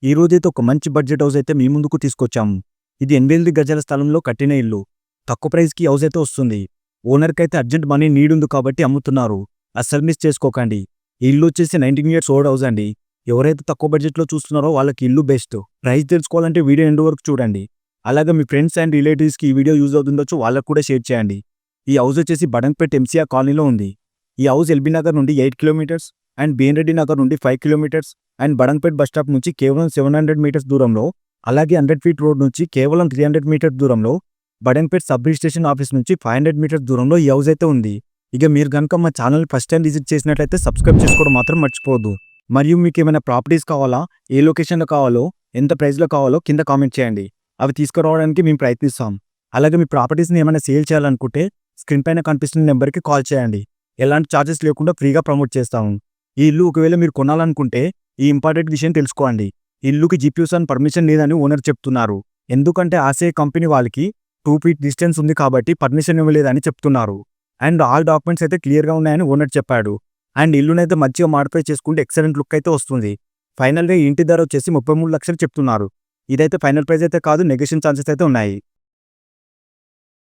ఈ రోజైతే ఒక మంచి బడ్జెట్ హౌస్ అయితే మీ ముందుకు తీసుకొచ్చాము. ఇది 8 గజాల స్థలంలో కట్టిన ఇల్లు. తక్కువ ప్రైస్‌కి హౌస్ అయితే వస్తుంది. ఓనర్‌కైతే అర్జెంట్ మనీ నీడ్ ఉంది కాబట్టి అమ్ముతున్నారు. అస్సలు మిస్ చేసుకోకండి. ఈ ఇల్లు వచ్చేసి 19 ఇయర్స్ ఓల్డ్ హౌస్ అండి. ఎవరైతే తక్కువ బడ్జెట్‌లో చూస్తున్నారో వాళ్ళకి ఇల్లు బెస్ట్. ప్రైస్ తెలుసుకోవాలంటే వీడియో ఎండ్ వరకు చూడండి. అలాగే మీ ఫ్రెండ్స్ అండ్ రిలేటివ్స్‌కి ఈ వీడియో యూజ్ అవుతుండొచ్చు, వాళ్ళకి కూడా షేర్ చేయండి. ఈ హౌస్ వచ్చేసి బడంగ్‌పేట్ ఎంసీఆర్ కాలనీలో ఉంది. ఈ హౌస్ ఎల్బీ నగర్ నుండి 8 kilometres and BN Reddy Nagar నుండి 5 kilometres and Badangpet bus stop నుంచి కేవలం 700 మీటర్స్ దూరంలో, అలాగే 100 ఫీట్ రోడ్ నుంచి కేవలం 300 మీటర్స్ దూరంలో, బడంగ్‌పేట్ సబ్ రిజిస్ట్రేషన్ ఆఫీస్ నుంచి 500 మీటర్స్ దూరంలో ఈ హౌస్ అయితే ఉంది. ఇక మీరు గనుక మా ఛానల్ ఫస్ట్ టైం విజిట్ చేసినట్లయితే సబ్స్క్రైబ్ చేసుకోవడం మాత్రం మర్చిపోవద్దు. మరియు మీకు ఏమైనా ప్రాపర్టీస్ కావాలా, ఏ లొకేషన్‌లో కావాలో, ఎంత ప్రైస్‌లో కావాలో కింద కామెంట్ చేయండి. అవి తీసుకురావడానికి మేము ప్రయత్నిస్తాం. అలాగే మీ ప్రాపర్టీస్‌ని ఏమైనా సేల్ చేయాలనుకుంటే స్క్రీన్ పైన కనిపిస్తున్న నెంబర్‌కి కాల్ చేయండి. ఎలాంటి చార్జెస్ లేకుండా ఫ్రీగా ప్రమోట్ చేస్తాము. ఈ ఇల్లు ఒకవేళ మీరు కొనాలనుకుంటే ఈ ఇంపార్టెంట్ విషయం తెలుసుకోండి. ఈ ఇల్లుకి జీపీఎస్ పర్మిషన్ లేదని ఓనర్ చెప్తున్నారు. ఎందుకంటే ఆర్సీఐ కంపెనీ వాళ్ళకి 2 ఫీట్ డిస్టెన్స్ ఉంది కాబట్టి పర్మిషన్ ఇవ్వలేదని చెప్తున్నారు. అండ్ ఆల్ డాక్యుమెంట్స్ అయితే క్లియర్‌గా ఉన్నాయని ఓనర్ చెప్పాడు. అండ్ ఇల్లునైతే మంచిగా మోడిఫై చేసుకుంటే ఎక్సలెంట్ లుక్ అయితే వస్తుంది. ఫైనల్‌గా ఈ ఇంటి ధర వచ్చేసి 33 లక్షలు చెప్తున్నారు. ఇదైతే ఫైనల్ ప్రైస్ అయితే కాదు, నెగోషియేషన్ ఛాన్సెస్ అయితే ఉన్నాయి.